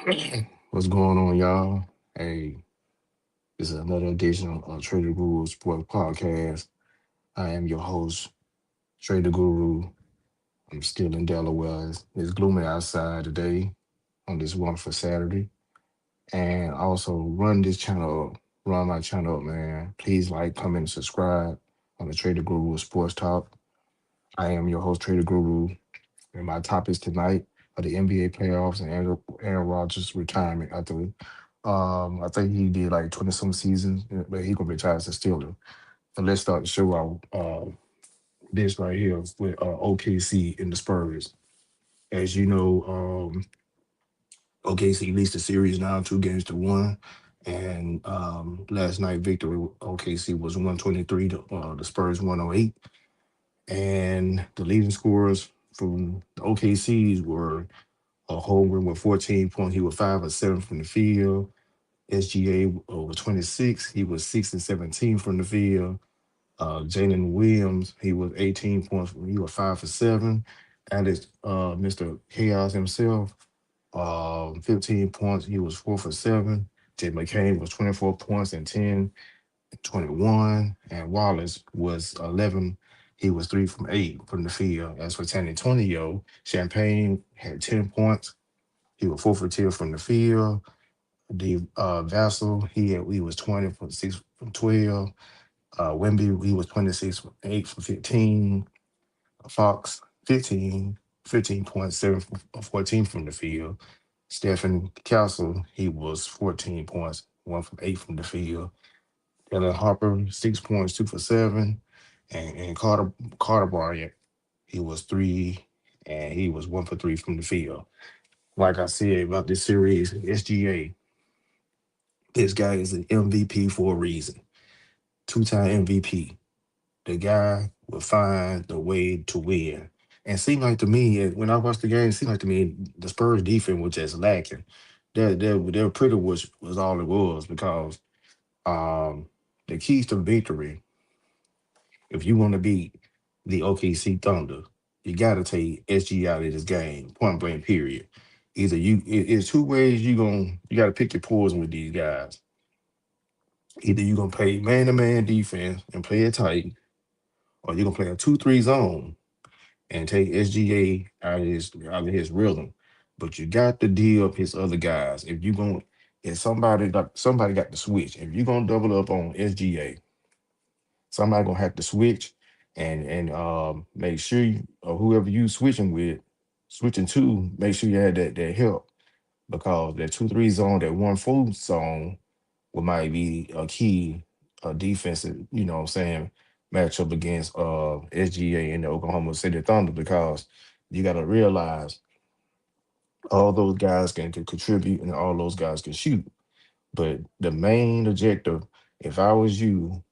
What's going on, y'all? Hey, this is another edition of Trader Guru Sports Podcast. I am your host, Trader Guru. I'm still in Delaware. It's gloomy outside today on this wonderful Saturday. And I also run my channel up, man. Please like, comment, and subscribe on the Trader Guru Sports Talk. I am your host, Trader Guru. And my topics tonight are the NBA playoffs and Aaron Rodgers' retirement after I think he did like 20 some seasons, but he gonna retire as a Steeler. So let's start the show out this right here with OKC and the Spurs. As you know, OKC leads the series now 2 games to one. And last night victory OKC was 123 to the Spurs 108. And the leading scorers from the OKCs were Holmgren with 14 points. He was 5 of 7 from the field. SGA was 26. He was 6 and 17 from the field. Jalen Williams, he was 18 points. He was 5 for 7. Alex, Mr. Chaos himself, 15 points. He was 4 for 7. Jay McCain was 24 points and 10 and 21. And Wallace was 11. He was 3 from 8 from the field. As for San Antonio, Champagne had 10 points. He was 4 for 10 from the field. The Vassal, he was 20 from 6 from 12. Wemby, he was 26 from 8 from 15. Fox, 15.7 from 14 from the field. Stephen Castle, he was 14 points, 1 from 8 from the field. Dylan Harper, 6 points, 2 for 7. And Carter Bryant, he was 1 for 3 from the field. Like I said about this series, SGA, this guy is an MVP for a reason. Two-time MVP. The guy will find the way to win. And seemed like to me, when I watched the game, it seemed like to me the Spurs defense was just lacking. Their pretty was all it was because um, the keys to victory, if you want to beat the OKC Thunder, you got to take SG out of this game, point blank, period. Either it's two ways you got to pick your poison with these guys. Either you're gonna play man to man defense and play it tight, or you're gonna play a 2-3 zone and take SGA out of his rhythm. But you got to deal up his other guys. If somebody got to switch. If you're gonna double up on SGA, somebody gonna have to switch and make sure or whoever you switching to, make sure you had that help because that 2-3 zone, that 1-4 zone what might be a key defensive, what I'm saying, matchup against SGA and the Oklahoma City Thunder because you got to realize all those guys can contribute and all those guys can shoot. But the main objective, if I was you,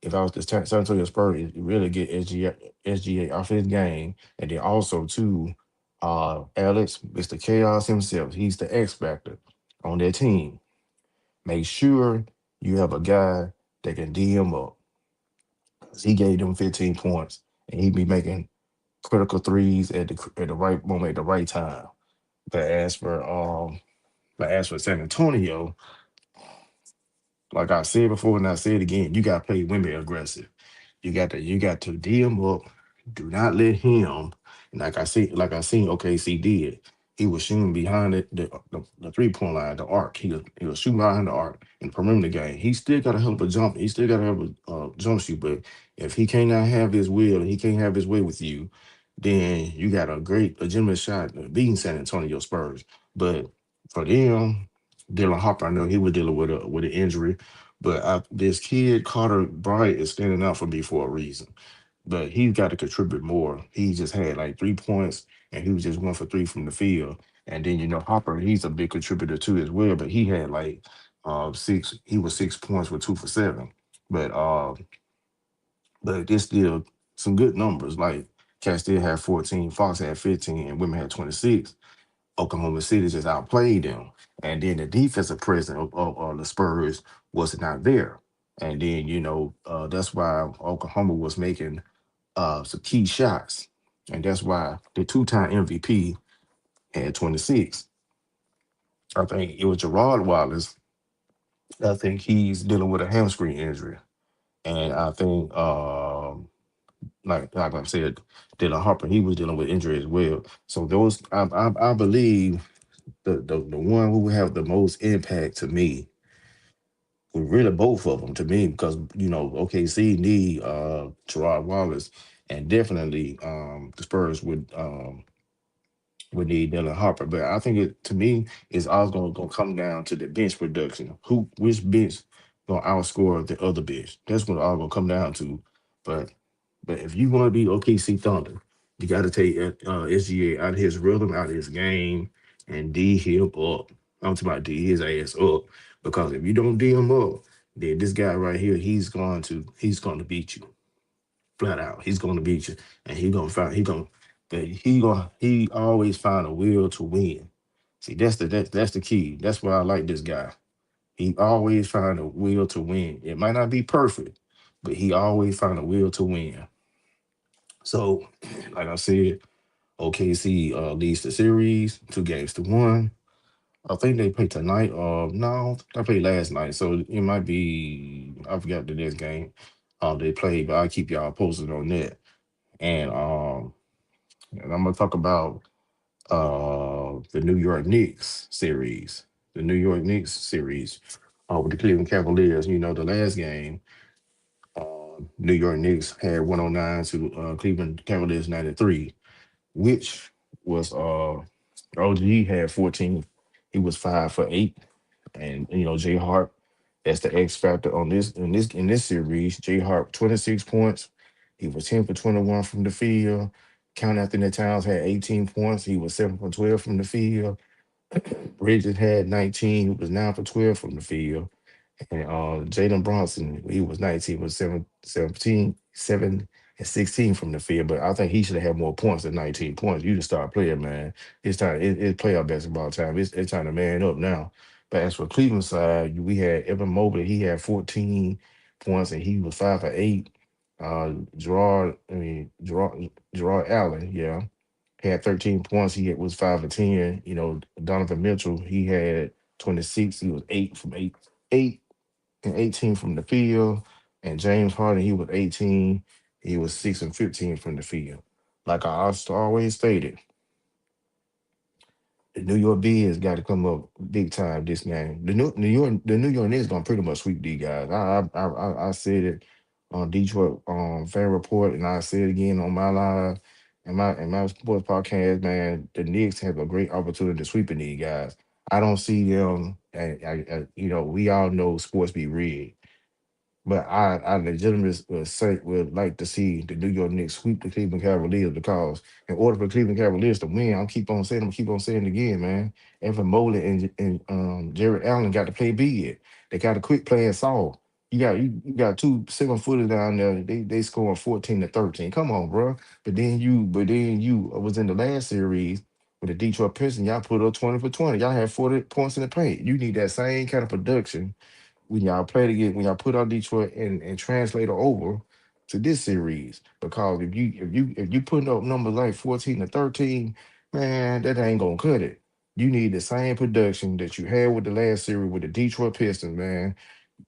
if I was the San Antonio Spurs, is really get SGA off his game. And then also, too, Alex, Mr. Chaos himself, he's the X factor on their team. Make sure you have a guy that can D him up. 'Cause he gave them 15 points, and he be making critical threes at the right moment, at the right time. But as for um, but as for San Antonio, like I said before, and I say it again, you got to play women aggressive. You got to D him up. Do not let him. And like I seen OKC did. He was shooting behind the 3 point line, the arc. He was shooting behind the arc in the perimeter game. He still got a hell of a jump. He still got to have a jump shoot. But if he cannot have his will, and he can't have his way with you, then you got a legitimate shot at beating San Antonio Spurs. But for them, Dylan Harper, I know he was dealing with an injury, but this kid Carter Bryant is standing out for me for a reason. But he's got to contribute more. He just had like 3 points, and he was just 1 for 3 from the field. And then Hopper, he's a big contributor too as well. But he had like six. He was 6 points with 2 for 7. But it's still some good numbers. Like Cat still had 14, Fox had 15, and Women had 26. Oklahoma City just outplayed them. And then the defensive presence of the Spurs was not there. And then, that's why Oklahoma was making some key shots. And that's why the two-time MVP had 26. I think it was Gerard Wallace. I think he's dealing with a hamstring injury, and I think like I said, Dylan Harper, he was dealing with injury as well. So those, I believe the one who would have the most impact to me, well, really both of them to me, because OKC need Gerard Wallace, and definitely the Spurs would need Dylan Harper. But I think it to me is always gonna come down to the bench production. Which bench gonna outscore the other bench? That's what all gonna come down to. But if you want to be OKC Thunder, you got to take SGA out of his rhythm, out of his game, and D him up. I'm talking about D his ass up, because if you don't D him up, then this guy right here, he's going to beat you flat out. He's going to beat you, and he always find a will to win. See, that's the key. That's why I like this guy. He always find a will to win. It might not be perfect, but he always find a will to win. So, like I said, OKC leads the series 2 games to 1. I think they play tonight. No, they played last night, so it might be. I forgot the next game they played, but I'll keep y'all posted on that. And I'm gonna talk about the New York Knicks series. The New York Knicks series with the Cleveland Cavaliers. The last game, New York Knicks had 109 to Cleveland Cavaliers 93, which was OG had 14. He was 5 for 8, and Jay Hart. That's the X factor on this series. Jay Hart 26 points. He was 10 for 21 from the field. Count Anthony Towns had 18 points. He was 7 for 12 from the field. Bridges had 19. He was 9 for 12 from the field. And Jalen Bronson, he was 19, was 7 and 16 from the field. But I think he should have had more points than 19 points. You just start playing, man. It's time. It's playoff basketball time. It's time to man up now. But as for Cleveland side, we had Evan Mobley. He had 14 points and he was 5 for 8. Gerard Allen, yeah, had 13 points. Was 5 for 10. Donovan Mitchell, he had 26. He was 8 and 18 from the field. And James Harden, he was 18. He was 6 and 15 from the field. Like I always stated, the New York Bears got to come up big time this game. The New York Knicks gonna pretty much sweep these guys. I said it on Detroit fan report, and I said it again on my live and my sports podcast. Man, the Knicks have a great opportunity to sweeping these guys. I don't see them. We all know sports be rigged. But I legitimately would like to see the New York Knicks sweep the Cleveland Cavaliers, because in order for Cleveland Cavaliers to win, I'm keep on saying it again, man. Evan Mobley and Jared Allen got to play big. They got to quit playing soft. You got two 7 footers down there. They scoring 14 to 13. Come on, bro. But then you was in the last series with the Detroit Pistons. Y'all put up 20 for 20. Y'all had 40 points in the paint. You need that same kind of production when y'all play again, when y'all put out Detroit and translate it over to this series. Because if you putting up numbers like 14 to 13, man, that ain't gonna cut it. You need the same production that you had with the last series with the Detroit Pistons, man.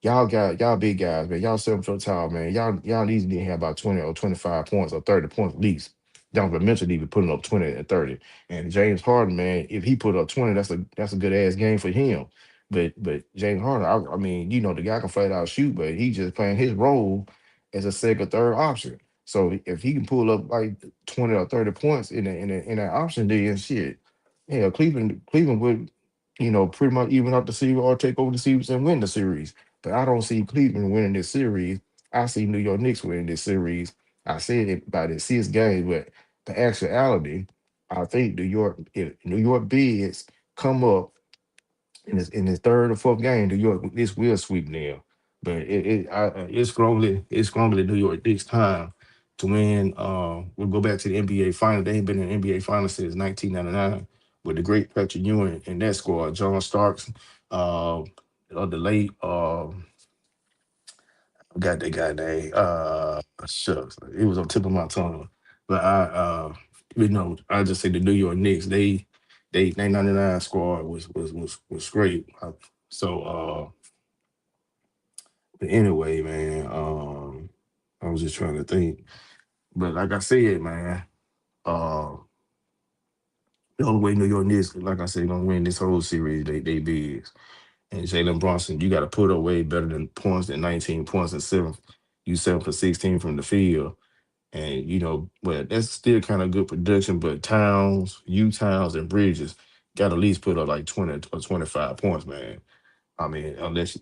Y'all big guys, man. Y'all 7 foot tall, man. Y'all easily have about 20 or 25 points or 30 points at least. Donovan Mitchell even putting up 20 and 30. And James Harden, man, if he put up 20, that's a good ass game for him. But James Harden, I mean, the guy can flat out shoot, but he just playing his role as a second, third option. So if he can pull up like 20 or 30 points in that option, then shit. Yeah, Cleveland would, pretty much even out the series or take over the series and win the series. But I don't see Cleveland winning this series. I see New York Knicks winning this series. I said it by the 6 games, but the actuality, I think if New York bids come up in his third or fourth game, New York this will sweep them. But it's strongly New York Knicks time to win. We'll go back to the NBA final. They ain't been in the NBA final since 1999 with the great Patrick Ewing and that squad. John Starks, the late I got that guy name. Shucks, it was on tip of my tongue. But I just say the New York Knicks. they 99 squad was great. So but anyway, man, I was just trying to think. But like I said, man, uh the only way New York Knicks, like I said, gonna win this whole series, they big. And Jalen Brunson, you got to put away better than points than 19 points and seven. You 7 for 16 from the field. And but that's still kind of good production. But Towns, and Bridges got to at least put up like 20 or 25 points, man. I mean,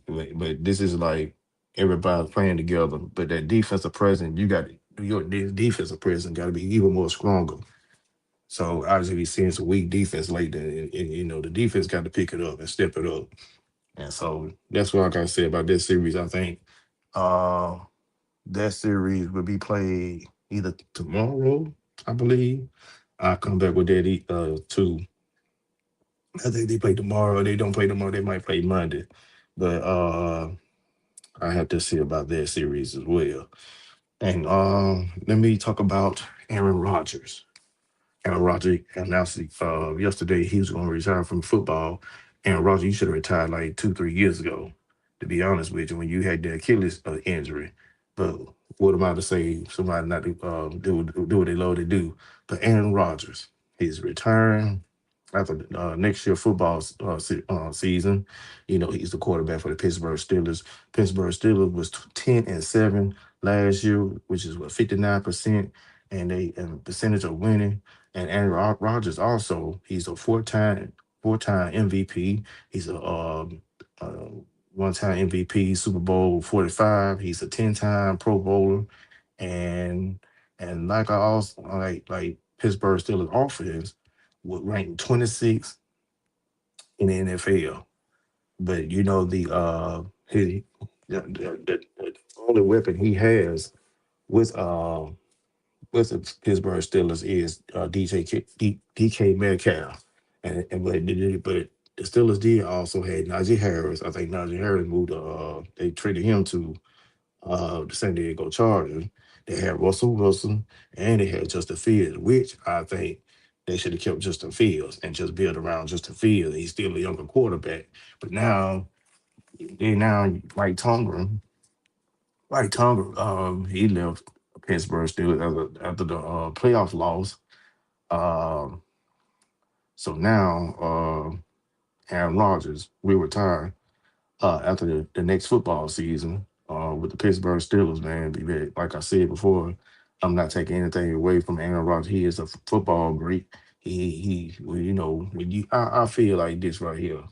but this is like everybody's playing together. But that defensive presence, you got New York defensive presence got to be even more stronger. So obviously, we seeing some weak defense lately, and the defense got to pick it up and step it up. And so that's what I gotta say about this series. I think uh that series will be played either tomorrow, I believe. I'll come back with that too. I think they play tomorrow. They don't play tomorrow, they might play Monday. But I have to see about that series as well. And let me talk about Aaron Rodgers. Aaron Rodgers announced yesterday he was going to retire from football. Aaron Rodgers, you should have retired like 2, 3 years ago, to be honest with you, when you had the Achilles injury. But what am I to say? Somebody not to do what they love to do. But Aaron Rodgers, he's retiring after next year football season. He's the quarterback for the Pittsburgh Steelers. Pittsburgh Steelers was 10-7 last year, which is what 59%, and percentage of winning. And Aaron Rodgers also, he's a four-time MVP. He's a one-time MVP, Super Bowl 45. He's a 10-time Pro Bowler, and like I also like Pittsburgh Steelers offense would rank 26 in the NFL. But the only weapon he has with the Pittsburgh Steelers is DK Metcalf, and but the Steelers did also had Najee Harris. I think Najee Harris moved. They traded him to the San Diego Chargers. They had Russell Wilson and they had Justin Fields, which I think they should have kept Justin Fields and just build around Justin Fields. He's still a younger quarterback, but now Mike Tomlin, he left Pittsburgh Steelers after the playoff loss. Um, so now Aaron Rodgers will retire after the next football season with the Pittsburgh Steelers, man. Like I said before, I'm not taking anything away from Aaron Rodgers. He is a football great. Well, when I feel like this right here,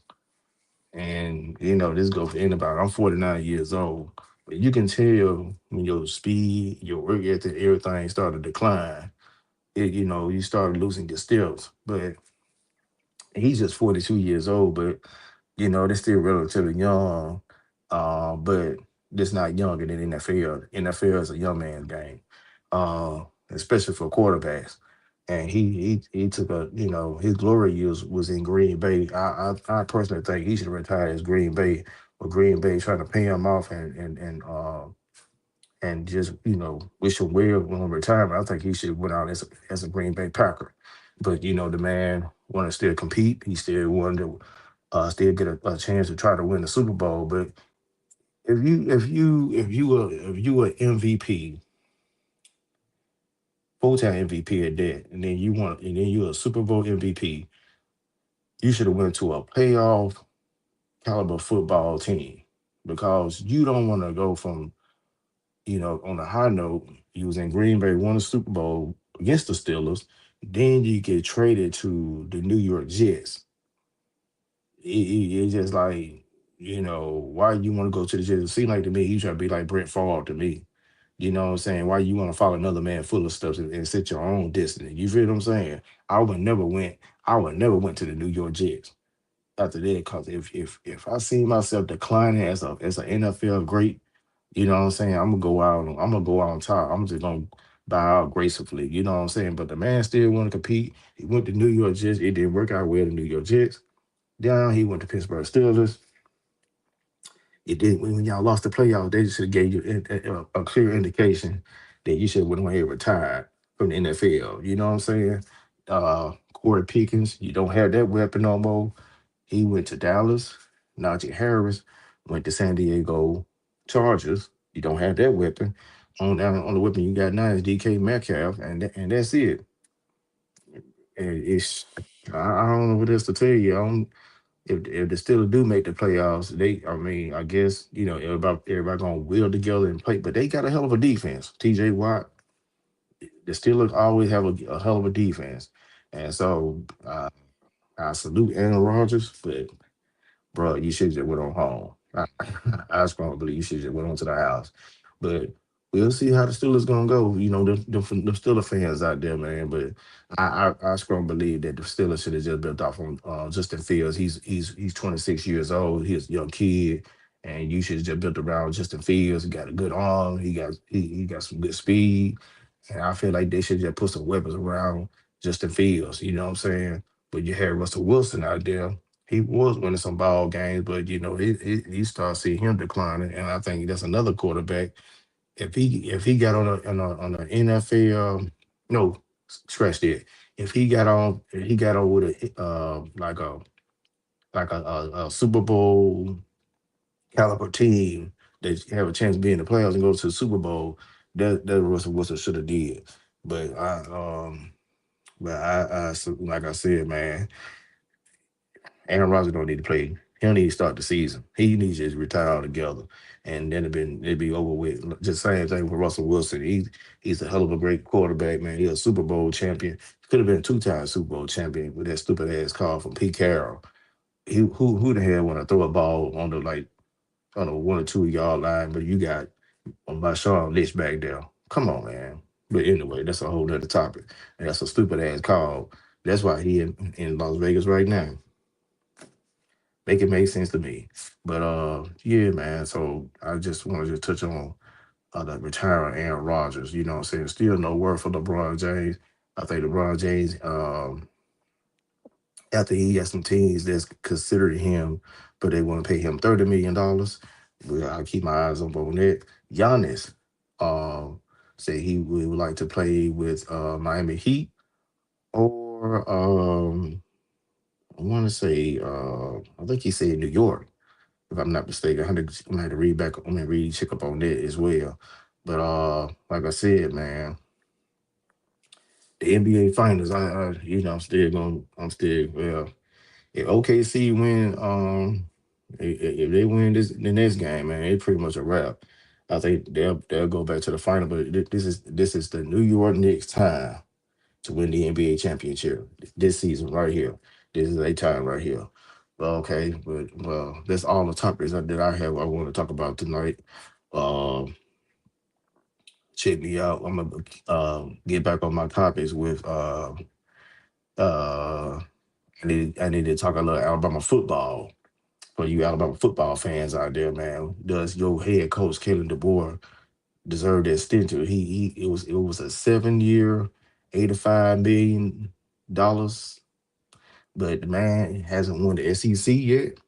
and this goes for anybody. I'm 49 years old, but you can tell when your speed, your work ethic, everything started to decline. You started losing your steps. But he's just 42 years old, but they're still relatively young. But it's not younger than NFL. NFL is a young man's game, especially for quarterbacks. And he took his glory years was in Green Bay. I personally think he should retire as Green Bay, but Green Bay trying to pay him off and just wish him well on retirement. I think he should went out as a Green Bay Packer. But the man want to still compete. He still wanted to still get a chance to try to win the Super Bowl. But if you were MVP, full time MVP at that, and then you're a Super Bowl MVP, you should have went to a playoff caliber football team because you don't want to go from on a high note, you was in Green Bay, won the Super Bowl against the Steelers. Then you get traded to the New York Jets. It's just like, why you want to go to the Jets? It seems like to me, you try to be like Brett Favre to me. You know what I'm saying? Why you want to follow another man full of stuff and set your own destiny? You feel what I'm saying? I would never went. I would never went to the New York Jets after that because if I see myself declining as an NFL great, you know what I'm saying? I'm gonna go out on top. I'm just gonna bow out gracefully. You know what I'm saying? But the man still want to compete. He went to New York Jets. It didn't work out well to New York Jets. Down he went to Pittsburgh Steelers. It did when y'all lost the playoffs. They should have gave you a clear indication that you should have went ahead and retired from the NFL. You know what I'm saying? Corey Pickens, you don't have that weapon no more. He went to Dallas. Najee Harris went to San Diego Chargers. You don't have that weapon. On the weapon you got now is DK Metcalf, and that's it. And I don't know what else to tell you. I don't, if the Steelers do make the playoffs, I mean, I guess everybody gonna will together and play, but they got a hell of a defense. T.J. Watt, the Steelers always have a hell of a defense, and so I salute Aaron Rodgers, but bro, you should just went on home. I strongly believe you should just went on to the house. But we'll see how the Steelers gonna go. You know, the Steelers fans out there, man. But I strongly believe that the Steelers should have just built off on Justin Fields. He's 26 years old. He's a young kid, and you should have just built around Justin Fields. He got a good arm. He got some good speed, and I feel like they should just put some weapons around Justin Fields. You know what I'm saying? But you had Russell Wilson out there. He was winning some ball games, but you know he started seeing him declining, and I think that's another quarterback. If he got on the NFL, no, scratch that. If he got on with a Super Bowl caliber team that have a chance to be in the playoffs and go to the Super Bowl, that Russell Wilson should have did. But like I said, man, Aaron Rodgers don't need to play. He don't need to start the season. He needs to just retire altogether, and then it'd be over with. Just same thing with Russell Wilson. He's a hell of a great quarterback, man. He's a Super Bowl champion. Could have been a two-time Super Bowl champion with that stupid ass call from Pete Carroll. Who the hell want to throw a ball on the like on the 1 or 2 yard line, but you got Marshawn Lynch back there. Come on, man. But anyway, that's a whole other topic. And that's a stupid ass call. That's why he in Las Vegas right now. Make it make sense to me. But yeah, man. So I just wanted to touch on the retiring Aaron Rodgers. You know what I'm saying? Still no word for LeBron James. I think LeBron James, after he got some teams that's considering him, but they want to pay him $30 million. Well, I keep my eyes up on that. Giannis said he would like to play with Miami Heat or I want to say I think he said New York, if I'm not mistaken. I'm gonna have to read back. I'm gonna read check up on that as well. But like I said, man, the NBA Finals. I'm still well. If OKC win, if they win the next game, man, it's pretty much a wrap. I think they'll go back to the final. But this is the New York Knicks time to win the NBA championship this season right here. This is a time right here. Well, okay, but well, that's all the topics that I have. I want to talk about tonight. Um, Check me out. I'm gonna get back on my topics with uh. I need to talk a little Alabama football for you Alabama football fans out there, man. Does your head coach Kalen DeBoer deserve that extension? It was a 7 year, $85 million, but the man hasn't won the SEC yet.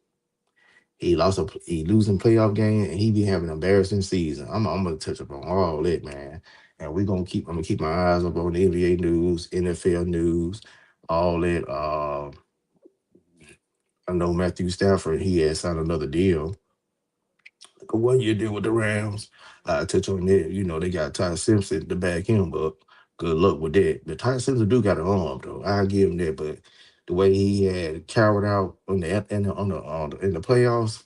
He losing playoff game, and he be having an embarrassing season. I'm gonna touch up on all that, man. And I'm gonna keep my eyes up on the NBA news, NFL news, all that. I know Matthew Stafford, he has signed another deal, like a 1 year deal with the Rams. I touch on that. You know, they got Ty Simpson to back him up. Good luck with that. But Ty Simpson do got an arm though. I give him that. But the way he had carried out in the playoffs,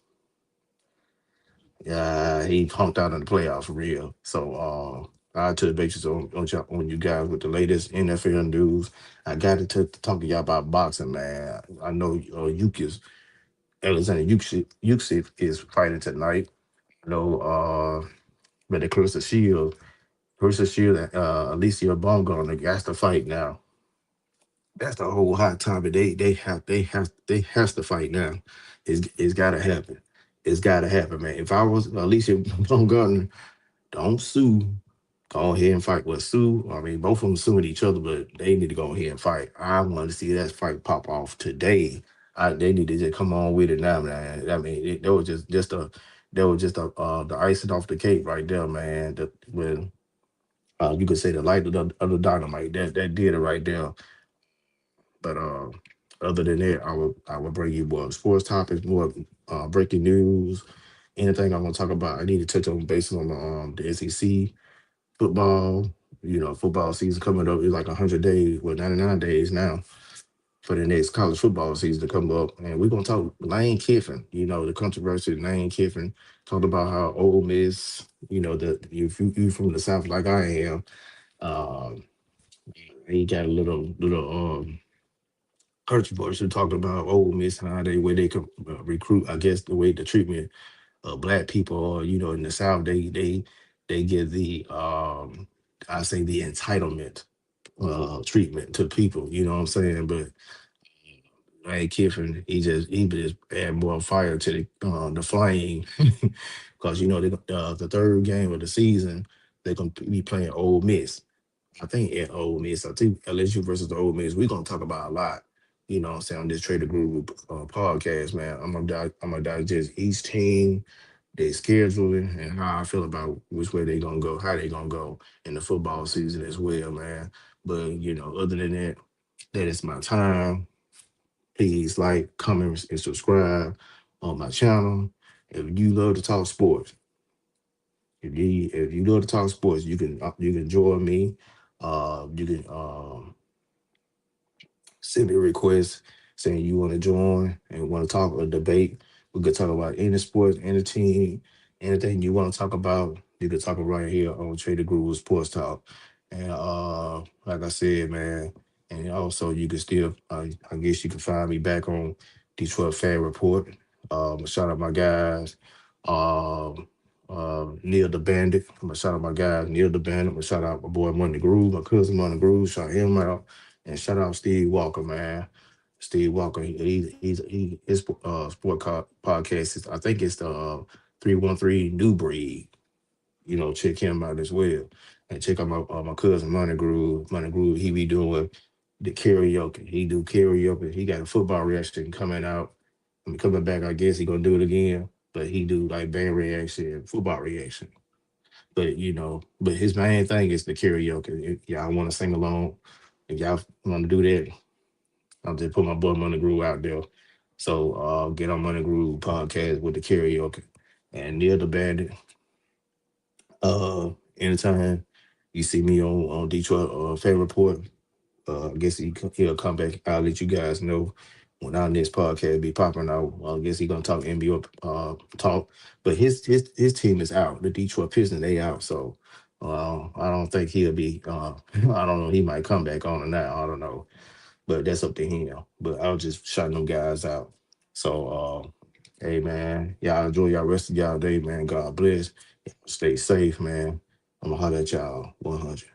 yeah, he pumped out in the playoffs for real. So I touch bases on you guys with the latest NFL news. I got to talk to y'all about boxing, man. I know Alexander Usyk is fighting tonight. I know, but the Clarissa Shield, Alicia Baumgartner got to fight now. That's the whole hot topic. They has to fight now. It's got to happen. It's got to happen, man. If I was Alicia Baumgartner, don't sue. Go ahead and fight. Well, sue. I mean, both of them suing each other, but they need to go ahead and fight. I want to see that fight pop off today. They need to just come on with it now, man. I mean, that was the icing off the cake right there, man. When you could say the light of the dynamite that did it right there. But other than that, I would bring you more sports topics, more breaking news, anything I want to talk about. I need to touch on based on the SEC football. Football season coming up is like 100 days, well, 99 days now for the next college football season to come up, and we're gonna talk Lane Kiffin. The controversy of Lane Kiffin talked about how Ole Miss. The if you from the South like I am, um, he got a little controversy talking about Ole Miss and how they way they could recruit. I guess the way the treatment of black people, or in the South, they give the I say the entitlement treatment to people. You know what I'm saying? But Lane Kiffin, he just add more fire to the flame, because the third game of the season they're gonna be playing Ole Miss. I think at Ole Miss, I think LSU versus the Ole Miss, we're gonna talk about a lot. What I'm saying, on this Trader Guru podcast, man. I'm gonna digest each team, their scheduling, and how I feel about which way they gonna go, how they gonna go in the football season as well, man. But other than that, that is my time. Please like, comment, and subscribe on my channel. If you love to talk sports, if you love to talk sports, you can join me. You can send me a request saying you want to join and want to talk or debate. We could talk about any sports, any team, anything you want to talk about. You could talk right here on Trader Guru Sports Talk. And like I said, man, and also you can still, I guess you can find me back on Detroit Fan Report. Shout out my guys. Um, Neil the Bandit. I'm gonna shout out my guys, Neil the Bandit. I'm gonna shout out my boy Money Groove, my cousin Money Groove. Shout him out. And shout out Steve Walker, man. Steve Walker, his podcast is, I think it's the 313 New Breed. Check him out as well. And check out my cousin Money Groove. Money Groove, he be doing the karaoke. He do karaoke. He got a football reaction coming out. I mean, coming back, I guess he gonna do it again. But he do like band reaction and football reaction. But his main thing is the karaoke. If y'all want to sing along, if y'all want to do that, I'll just put my boy Money Groove out there. So get on Money Groove podcast with the karaoke. And Neil the Bandit, anytime you see me on Detroit Fan Report, I guess he'll come back. I'll let you guys know when our next podcast be popping out. I guess he gonna talk NBA talk, but his team is out. The Detroit Pistons, they out. So I don't think he'll be. I don't know. He might come back on or not. I don't know, but that's up to him. But I'll just shout them guys out. So hey man, y'all enjoy y'all rest of y'all day, man. God bless. Stay safe, man. I'm gonna holler at y'all 100.